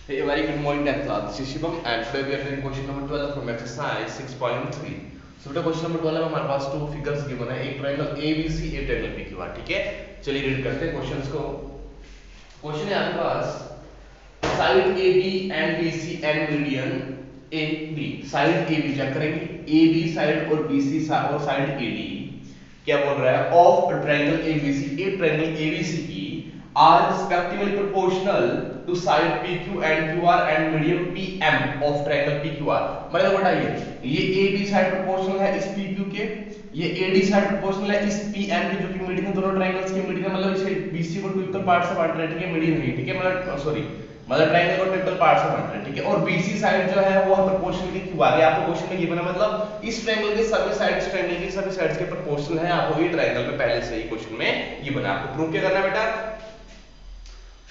Hey, a very good morning, class. This is Shivam, and today we are doing question number 12 from exercise 6.3. So बेटा question number 12 में हमारे पास two figures given है, एक triangle ABC, एक triangle PQR. ठीक है, चलिए read करते हैं क्वेश्चंस को. क्वेश्चन है आपके पास side AB and BC and median AB. Side AB check करेंगे, AB साइड और BC और साइड AD क्या बोल रहा है ऑफ ट्रायंगल ABC, एक ट्रायंगल ABC की are respectively proportional to side PQ and QR and median PM of triangle PQR. मतलब बताइए ये AB साइड प्रोपोर्शनल है इस PQ के, ये AD साइड प्रोपोर्शनल है इस PM के, जो कि मीडियन दोनों ट्रायंगल्स के मीडियन, मतलब इसे BC को टू इक्वल पार्ट से बांट रहे हैं. ठीक है, मीडियन नहीं, ठीक है, मतलब सॉरी मतलब ट्रायंगल को टू इक्वल पार्ट से बांट रहे हैं. ठीक है, और BC साइड जो है वो है प्रोपोर्शनल की QR. ये आपको क्वेश्चन में गिवन है, मतलब इस ट्रायंगल के सभी साइड्स ट्रायंगल की सभी साइड्स के प्रोपोर्शनल है. आपको ये ट्रायंगल में पहले से ही क्वेश्चन में गिवन है. आपको प्रूव क्या करना है बेटा?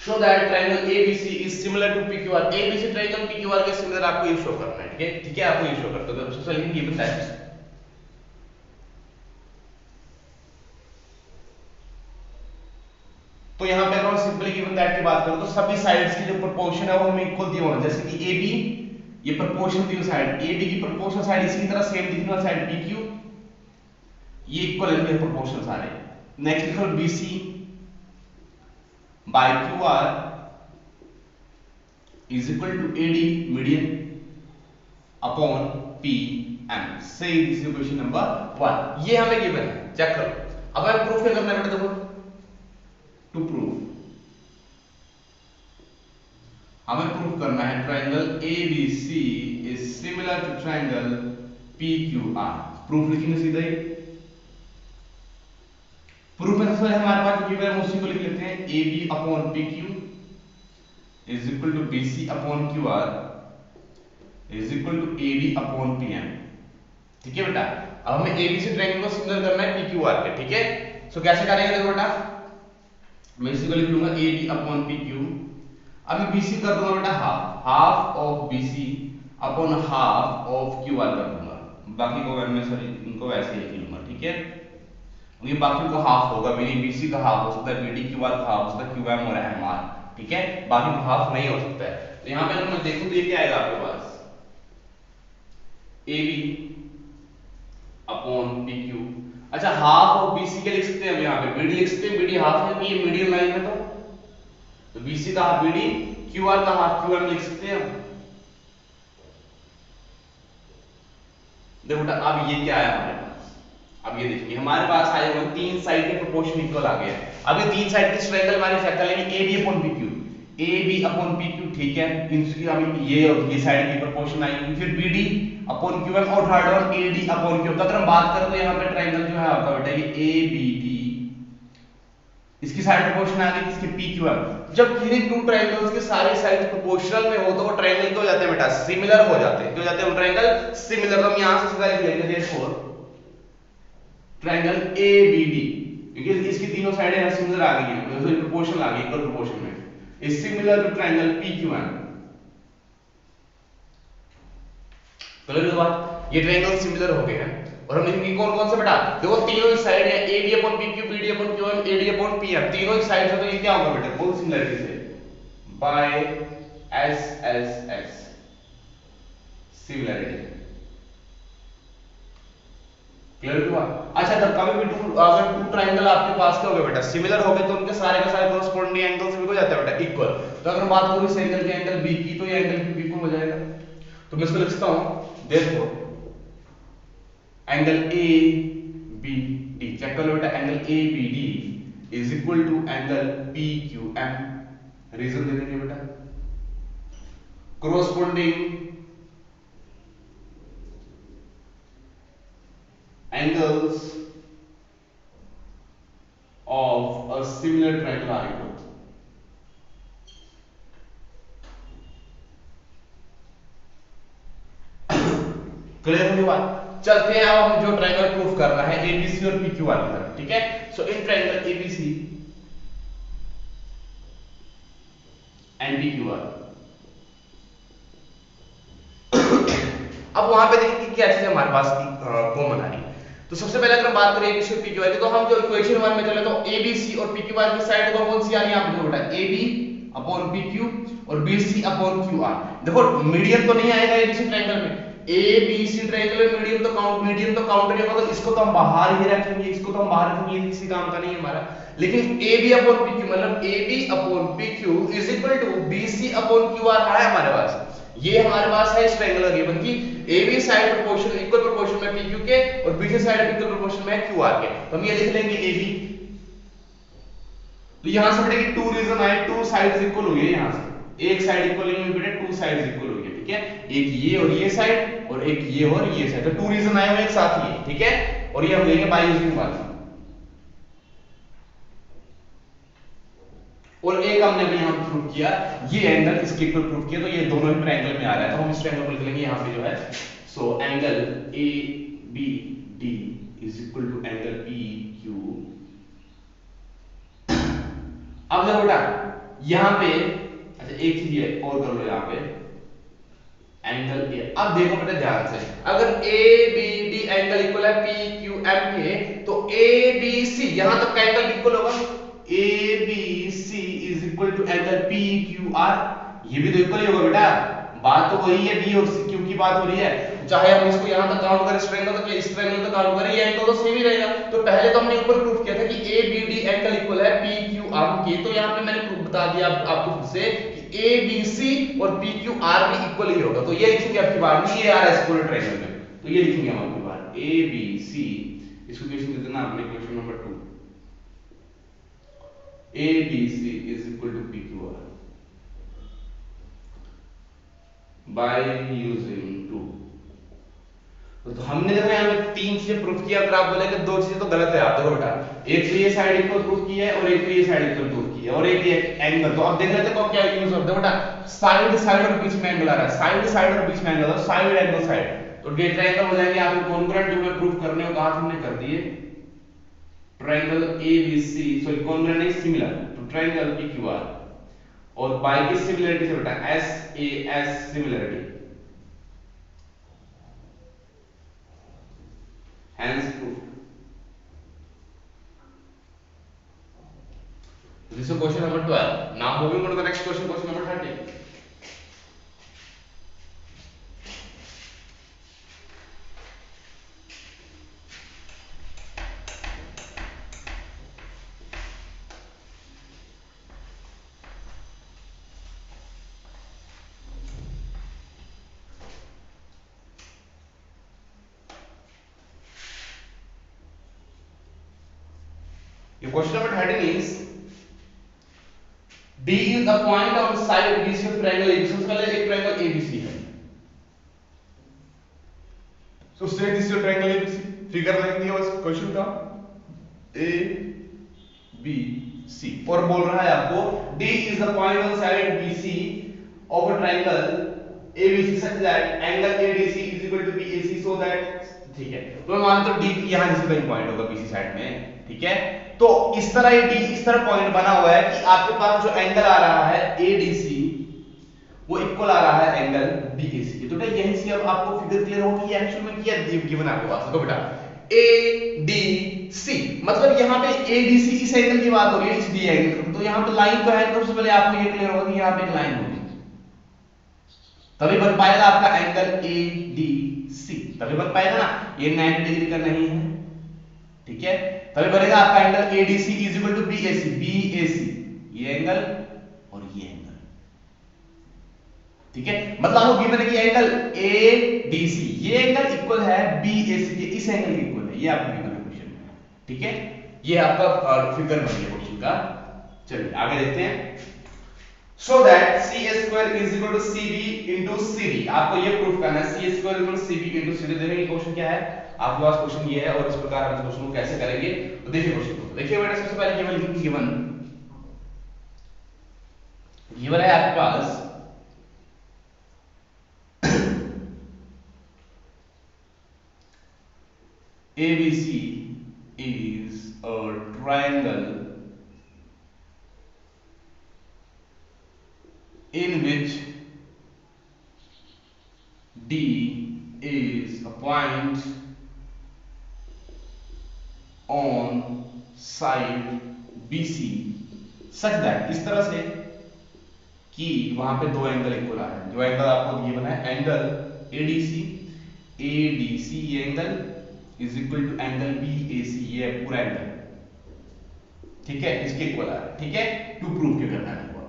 Show that triangle ABC is similar to PQR. ABC triangle PQR के सिमिलर आपको ये शो करना है. ठीक है, ठीक है, आपको ये शो करते हो. तो चलिए गिवन दैट. तो यहाँ पे अगर हम सिंपली गिवन दैट की बात करें तो सभी साइड्स की जो प्रोपोर्शन है वो हमें इक्वल दिया होना. जैसे कि AB ये प्रोपोर्शन दी साइड, AB की प्रोपोर्शनल साइड इसी की तरह सेम दिखने वाली साइड PQ ये इक्वल है प्रोपोर्शनल सारे. नेक्स्ट लिखो BC by QR is equal to AD median upon PM. Say this is question number 1. ये हमें गिवन है, चेक करो. अब हमें प्रूफ क्या करना है बेटा? देखो, टू प्रूव हमें प्रूफ करना है triangle ABC is similar to triangle PQR. Proof लिखेंगे सीधा ही. प्रूफ में सबसे हमारे पास जो गिवन है उसी को लिख लेते हैं. AB upon PQ is equal to BC upon QR is equal to AD upon PM. ठीक है बेटा, अब हमें ABC ट्रायंगल को सिमिलर करना है PQR के. ठीक है, सो कैसे करेंगे? देखो बेटा, मैं इसी को लिख लूंगा AD upon PQ. अब मैं BC कर दूंगा बेटा half of BC upon half of QR कर दूंगा. बाकी को मैं सॉरी इनको वैसे ही लिख लूंगा. ठीक है, ये बाकी को हाफ होगा, BC का हाफ हो सकता है, BD QR का हाफ हो सकता है, QM और MR. ठीक है, बाकी को हाफ नहीं हो सकता है. तो यहां पे अगर मैं देखूं तो ये क्या आएगा आपके पास? AB upon PQ. अच्छा, हाफ ऑफ BC के लिख सकते हैं हम, यहां पे BD लिख सकते हैं. BD हाफ है क्योंकि ये मीडियम लाइन है, तो BC का हाफ BD, QR का हाफ QM लिख सकते हैं हम. देखो बेटा, अब ये क्या आया हमारे पास? अब ये देखिए हमारे पास आए हुए तीन साइड के प्रोपोर्शन इक्वल आ गए हैं. अब ये तीन साइड के ट्रायंगल हमारे चेक कर लेंगे. AB upon PQ, AB upon PQ. ठीक है, इनकी हम ये साइड की प्रोपोर्शन आएगी. फिर BD अपॉन QM और third one AD upon QM. अगर हम बात करें तो यहाँ पे ट्रायंगल जो है आपका बेटा ये ABD, इसकी साइड प्रोपोर्शन आ गई, इसकी PQM. जब किसी टू ट्रायंगल्स के सारे साइड प्रोपोर्शनल में हो तो वो ट्रायंगल क्या हो जाते हैं बेटा? सिमिलर हो जाते हैं. क्यों जाते हैं? Triangle similar. हम यहां से सीधा लिख लेंगे देयरफॉर ट्रायंगल ABD, क्योंकि इसकी तीनों साइडें सिमिलर आ गई हैं, तो प्रोपोर्शनल आ गई, इक्वल प्रोपोर्शन में. Is similar to triangle PQM. Clear बात? ये ट्रायंगल सिमिलर हो गए हैं. और हम लिखेंगे कौन कौन से बेटा? देखो तीनों ही साइड है, AB upon PQ, BD upon QM, AD upon PM. तीनों ही साइड है, तो ये क्या होगा बेटा? कौन सिमिलरिटी से? Bye SSS similarity. क्लियर हुआ? अच्छा, जब कभी भी अगर टू ट्रायंगल आपके पास क्या हो गए बेटा? सिमिलर हो गए, तो उनके सारे का सारे कॉरेस्पोंडिंग एंगल्स भी हो जाता है बेटा इक्वल. तो अगर बात करूं इस एंगल के एंगल B की, तो ये एंगल भी इक्वल हो जाएगा. तो मैं इसको लिखता हूं देयरफॉर एंगल ABD. चेक कर लो बेटा, angle ABD is equal to angle PQM. Reason दे देंगे बेटा, corresponding angles of a similar triangle are equal. Clear हुई बात? चलते हैं अब हम जो ट्रायंगल प्रूफ करना है ABC और PQR की तरफ. ठीक है, so in triangle ABC and PQR अब वहां पे देखिए कि क्या चीज हमारे पास कॉमन आ रही है. तो सबसे पहले अगर हम बात करें ABC और PQR की, तो हम जो इक्वेशन 1 में चले तो ABC और PQR की साइड कौन सी आ रही है? आप देखो बेटा AB अपॉन पी क्यू और B C upon Q R. देखो मीडियन तो नहीं आएगा एबीसी ट्रायंगल में, ए बी सी ट्रायंगल में मीडियन तो काउंट नहीं होगा, तो इसको तो हम बाहर ही रखेंगे, इसको तो हम बाहर रखेंगे, ये किसी काम का नहीं है हमारा। लेकिन A B upon P Q मतलब A B upon P Q is equal to B C upon Q R है हमारे पास। ये हमारे पास है इस ट्रायंगल का गिवन कि A B side proportion equal proportion में पी क्यू के और B C side equal proportion में क्यू आर के। तो हम ये लिख लेंगे ए बी। तो यहां से बेटा कि टू रीजन आए, टू साइड्स इक्वल हो गए, यहां से एक साइड इक्वल नहीं हुई बेटा, टू साइड्स इक्वल हो गए, ठीक है। एक ये और ये साइड और एक ये और ये साइड, तो टू रीजन आए हुए एक साथ ही, ठीक है। और ये हम लेंगे बाय यूजिंग वन। और एक हमने अभी यहां पे प्रूव किया, ये एंगल इसके इक्वल प्रूव किया, तो ये दोनों ही ट्रायंगल में आ रहा है, तो हम इस ट्रायंगल को लिख लेंगे यहां पे जो है। So angle A B D is equal to angle P Q. अब देखो बेटा यहां पे अच्छा एक चीज ये और कर लो, यहां पे एंगल ए। अब देखो बेटा ध्यान से, अगर A B D angle equal है पी क्यू एम के, तो ए बी सी यहां तक का एंगल इक्वल होगा, A B C is equal to angle P Q R, ये भी तो इक्वल ही होगा बेटा। बात तो वही है, बी और सी क्यू की बात हो रही है, चाहे हम इसको यहां तक काउंट करें इस ट्रायंगल तक या इस ट्रायंगल तक काउंट करें, ये एंगल तो सेम ही रहेगा। तो पहले तो हमने ऊपर प्रूफ किया था कि A B D angle equal है पी क्यू आर के, तो यहां पे मैंने प्रूफ बता दिया आपको फिर से कि ए बी सी और पी क्यू आर भी इक्वल ही होगा। तो ये लिखेंगे आपकी बार में, ये आ रहा है इस पूरे ट्रायंगल में, तो ये लिखेंगे हम आपकी बार ए बी सी। इसको क्वेश्चन दे देना आपने, question number 2, ABC is equal to PQR by using 2। तो हमने देखो यहाँ पे तीन चीजें प्रूफ किया, अगर आप बोले कि दो चीजें तो गलत है, आप देखो बेटा एक तो ये साइड इक्वल प्रूफ की है और एक तो ये साइड इक्वल प्रूफ की है और एक एंगल। तो अब देख लेते हैं क्या यूज होता है बेटा, साइड साइड और बीच में एंगल आ रहा है, साइड साइड और बीच में एंगल, साइड एंगल साइड, तो ये ट्रायंगल हो जाएंगे आपके कॉन्ग्रुएंट, जो मैं प्रूफ करने को कहा था हमने कर दिए। ट्रायंगल ABC सॉरी कॉन्ग्रुएंट नहीं सिमिलर टू ट्रायंगल PQR, और बाय किस सिमिलरिटी से बेटा, SAS similarity, hence proof। This is question number 12. Now moving on to the next question, question number 13. Your question number 13 is D is the point on side BC of triangle ABC। सबसे पहले एक triangle ABC है, so state this your triangle ABC, figure लिख दिया बस question का A B C, और बोल रहा है आपको D is the point on side BC of a triangle ABC such that angle ADC is equal to BAC so that, ठीक है। तो मैं मानता हूं D यहां जैसे कहीं पॉइंट होगा BC साइड में, ठीक है। तो इस तरह ये D इस तरह पॉइंट बना हुआ है कि आपके पास जो एंगल आ रहा है ADC वो इक्वल आ रहा है एंगल BAC के। तो बेटा यहीं से अब आपको फिगर क्लियर होगी कि एक्चुअल में क्या गिवन है आपके पास। तो बेटा ADC मतलब यहाँ पे ADC इस एंगल की बात हो रही है, इस D एंगल, तो यहाँ पे लाइन तो है, तो सबसे पहले आपको ये क्लियर होगा कि यहाँ पे एक लाइन होगी, तभी बन पाएगा आपका एंगल ADC, तभी बन पाएगा ना, ये 90 डिग्री का नहीं है, ठीक है, तभी बनेगा आपका angle ADC is equal to BAC, ये एंगल और ये एंगल, ठीक है। मतलब आपको गिवन है कि एंगल ADC ये एंगल इक्वल है BAC के इस एंगल के इक्वल है, ये आपको गिवन है क्वेश्चन में, ठीक है। ये आपका फिगर बन गया क्वेश्चन का। चलिए आगे देखते हैं। So that CA square is equal to CB into CD, आपको ये प्रूफ करना है CA square equal to CB into CD। देखेंगे क्वेश्चन क्या है आपके पास, क्वेश्चन ये है और इस प्रकार हम क्वेश्चन को कैसे करेंगे। तो देखिए क्वेश्चन को, देखिए बेटा सबसे पहले केवल लिखेंगे गिवन है आपके पास ABC is a triangle in which D is a point on side BC such that, इस तरह से कि वहां पे दो एंगल इक्वल आ रहे हैं। जो एंगल आपको ये बना है एंगल एडीसी, एडीसी ये angle is equal to angle BAC, ये पूरा एंगल, ठीक है, इसके इक्वल आ रहा है, ठीक है। टू प्रूव क्या करना है आपको।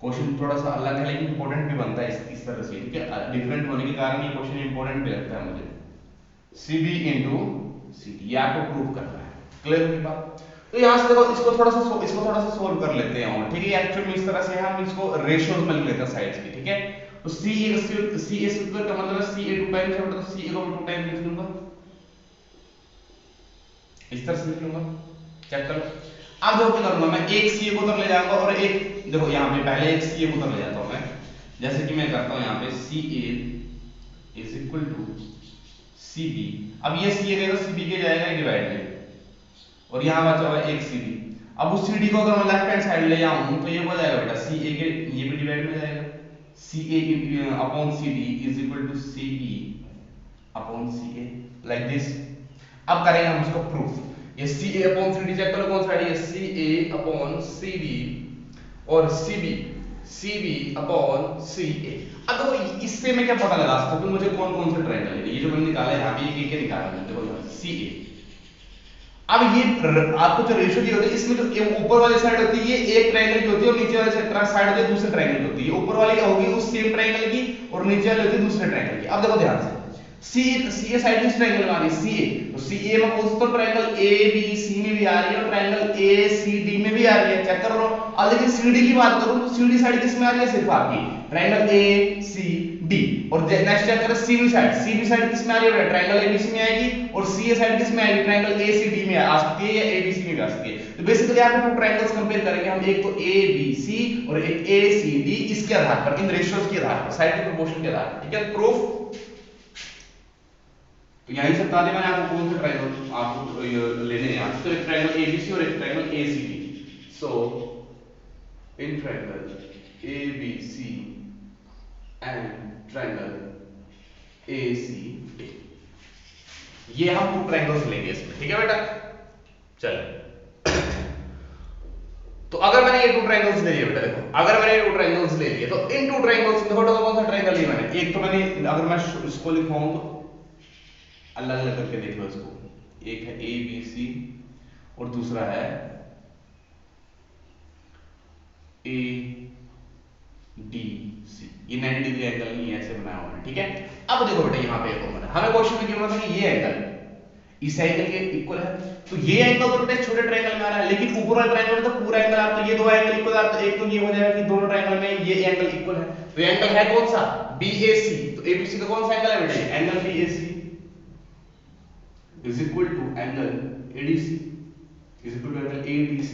क्वेश्चन थोड़ा सा अलग है लेकिन इंपॉर्टेंट भी बनता है इस तरह से, ठीक है। डिफरेंट होने के कारण ये क्वेश्चन इंपॉर्टेंट भी लगता है मुझे। CB इंटू CD ये आपको प्रूव करना है। क्लियर हुई बात। तो यहां से देखो इसको थोड़ा सा सोल्व कर लेते हैं और, ठीक है। एक्चुअली में इस तरह से हम इसको रेशियोज में लिख लेते हैं साइड्स की, ठीक है। तो CA स्क्वायर का मतलब है CA 2 टाइम्स है, तो CA को 2 टाइम्स लिख लूंगा, इस तरह से लिख लूंगा। चेक करो। अब देखो क्या करूंगा मैं, एक CA को उधर ले जाऊंगा और एक, देखो यहां पे पहले एक CA को उधर ले जाता हूं मैं, जैसे कि मैं करता हूं यहां पे CA is equal to CB। अब ये CA गया तो CB के जाएगा डिवाइड में, और यहां बचा हुआ एक CD। अब उस CD को अगर मैं लेफ्ट हैंड साइड ले जाऊं तो ये हो जाएगा बेटा CA के ये भी डिवाइड में जाएगा, CA upon CD is equal to CB upon CA, like this. अब करेंगे हम इसको प्रूफ। ये CA अपॉन CD चेक करो कौन सा है, ये CA अपॉन CD और CB अपॉन CA। अब देखो इससे मैं क्या पता लगा सकता हूं कि मुझे कौन कौन से ट्रायंगल है, ये जो मैंने निकाला है यहां पे एक एक निकाला है, देखो CA। अब ये आपको जो रेशियो दी होती है इसमें जो ऊपर वाली साइड होती है ये एक ट्रायंगल की होती है और नीचे वाली साइड होती है दूसरे ट्रायंगल की होती है। ऊपर वाली होगी उस सेम ट्रायंगल की और नीचे वाली होती है दूसरे ट्रायंगल की। अब देखो ध्यान से, CA साइड इस ट्रायंगल में आ रही है CA, तो CA में कौन सा ट्रायंगल ABC में भी आ रही है और ट्रायंगल ACD में भी आ रही है, चेक कर लो। अब लेकिन CD की बात करूं तो CD साइड किस में आ रही है, सिर्फ आपकी ट्रायंगल ACD। और नेक्स्ट चेक करें CB साइड किस में आ रही है, ट्रायंगल ABC में आएगी, और CA साइड किस में आएगी, ट्रायंगल ACD में आ सकती है या ABC में भी आ सकती है। तो बेसिकली यहाँ पे टू ट्रायंगल्स कंपेयर करेंगे हम, एक तो ABC और एक ACD, इसके आधार पर, इन रेशियोज के आधार पर, साइड के प्रोपोर्शन के आधार पर, ठीक है। प्रूफ तो यहीं से बता दें मैंने आपको कौन से ट्रायंगल आपको लेने हैं आज। तो एक ट्रायंगल ABC और एक triangle ACD। So in triangle ABC and triangle ACD, ये हम टू ट्रायंगल्स लेंगे इसमें, ठीक है बेटा। चलो तो अगर मैंने ये टू ट्रायंगल्स ले लिए बेटा, देखो अगर मैंने ये टू ट्रायंगल्स ले लिए तो इन टू ट्रायंगल्स देखो कौन सा ट्रायंगल लिया मैंने, एक तो मैंने, अगर मैं इसको लिखवाऊं तो अलग अलग करके देख लो इसको, एक है ABC और दूसरा है ADC। ये 90 डिग्री एंगल नहीं है, ऐसे बनाया हुआ है, ठीक है। अब देखो बेटा यहाँ पे एक और हमें क्वेश्चन में क्या था कि ये एंगल इस एंगल के इक्वल है, तो ये एंगल तो बेटा छोटे ट्रायंगल में आ रहा है, लेकिन ऊपर वाले ट्रायंगल में तो पूरा एंगल आ रहा है। तो ये दो एंगल इक्वल आ रहा है, तो एक तो ये हो जाएगा कि दोनों ट्रायंगल में ये एंगल इक्वल है। तो ये एंगल है कौन सा, BAC। तो ABC का कौन सा एंगल है बेटा, angle BAC is equal to angle ADC is equal to angle ADC,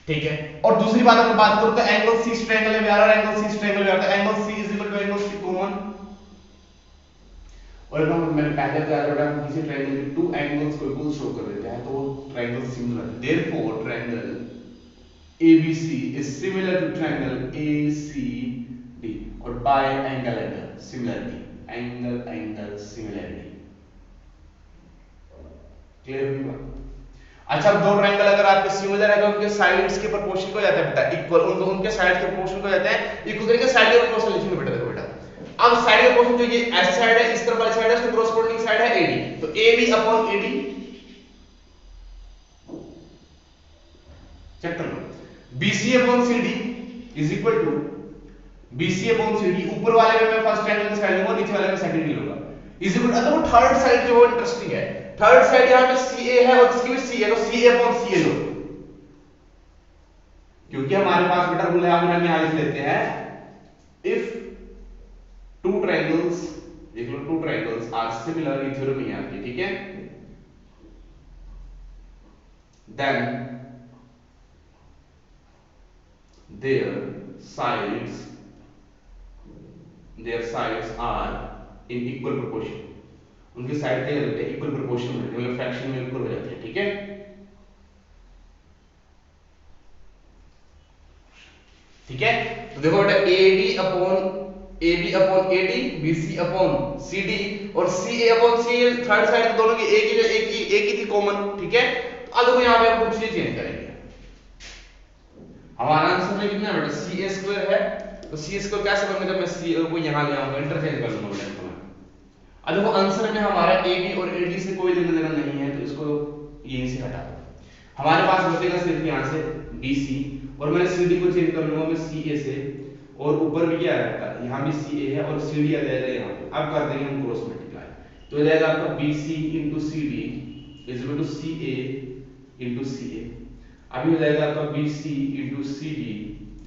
ठीक है। और दूसरी बात अगर बात करूं तो एंगल C इस ट्रायंगल में भी आ रहा है, एंगल C इस ट्रायंगल में आ रहा है, angle C is equal to angle C common. और अगर मैंने पहले बताया था हम किसी ट्रायंगल के टू एंगल्स को इक्वल शो कर देते हैं तो ट्रायंगल सिमिलर है। Therefore triangle ABC is similar to triangle ACD और bye angle similarity, angle similarity. Clear हुई बात। अच्छा दो ट्रायंगल अगर आपके सिमिलर है तो उनके साइड्स के प्रोपोर्शन को जाता है बेटा इक्वल, उनके साइड्स के प्रोपोर्शन को जाते हैं इक्वल करके साइड के प्रोपोर्शन लिखेंगे बेटा। देखो बेटा अब साइड के प्रोपोर्शन जो ये ऐसी साइड है इस तरफ वाली साइड है उसके कॉरस्पॉन्डिंग साइड है AD, तो AB अपॉन AD चेक कर लो। BC upon CD is equal to BC upon CD, ऊपर वाले में मैं फर्स्ट ट्रायंगल की साइड लूंगा, नीचे वाले में सेकंड नहीं लूंगा, इज इक्वल टू। अब थर्ड साइड जो इंटरेस्टिंग है, थर्ड साइड यहां पे CA है और इसकी भी C है, तो CA अपॉन CA लो, क्योंकि हमारे पास बेटा रूल है, हम यहां लिख लेते हैं इफ टू ट्रायंगल्स, देख लो टू ट्रायंगल्स आर सिमिलर, ये थ्योरम ही आती है, ठीक है। Then their sides are in equal proportion, उनकी साइड क्या होते हैं इक्वल प्रोपोर्शन में, मतलब फ्रैक्शन में इक्वल हो जाते हैं, ठीक है। ठीक है तो देखो बेटा AB upon AD, BC upon CD और CA upon CL, third side दोनों की एक ही थी कॉमन, ठीक है। तो अब देखो यहां पे हम कुछ चीजें चेंज करेंगे, हमारा आंसर में कितना है बेटा सी ए स्क्वायर है, तो सी ए स्क्वायर कैसे बनेगा, मैं सी ए को यहाँ ले आऊंगा, इंटरचेंज कर लूंगा बेटा इसको मैं। अब देखो आंसर में हमारा ए बी और ए डी से कोई लेना देना नहीं है, तो इसको यहीं से हटा दो। हमारे पास बचेगा सिर्फ यहाँ से बी सी, और मैंने सी डी को चेंज कर लूंगा मैं सी ए से, और ऊपर भी क्या है यहाँ भी सी ए है और सी डी आ जाएगा यहाँ पे। अब कर देंगे हम क्रॉस मल्टीप्लाई, तो हो जाएगा आपका B C into C D is equal to C A into C A. अभी हो जाएगा आपका B C into C D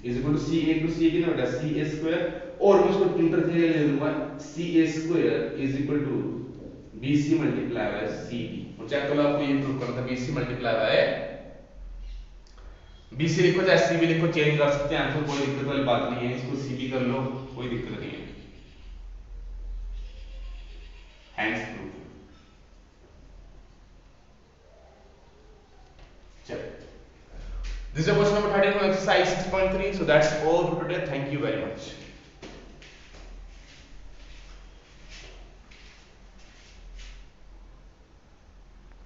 is equal to C A into C A कितना बेटा सी ए स्क्वायर, और मैं उसको इंटरचेंज ले लूंगा C A square is equal to B C multiply by C D. और चेक करो आपको ये प्रूव करना था, B C multiply by B C लिखो चाहे सी भी लिखो, चेंज कर सकते हैं आंसर, कोई दिक्कत वाली बात नहीं है, इसको सी भी कर लो कोई दिक्कत नहीं है। Hands proof. चलो this is question number 13 from exercise 6.3, so that's all for today, thank you very much।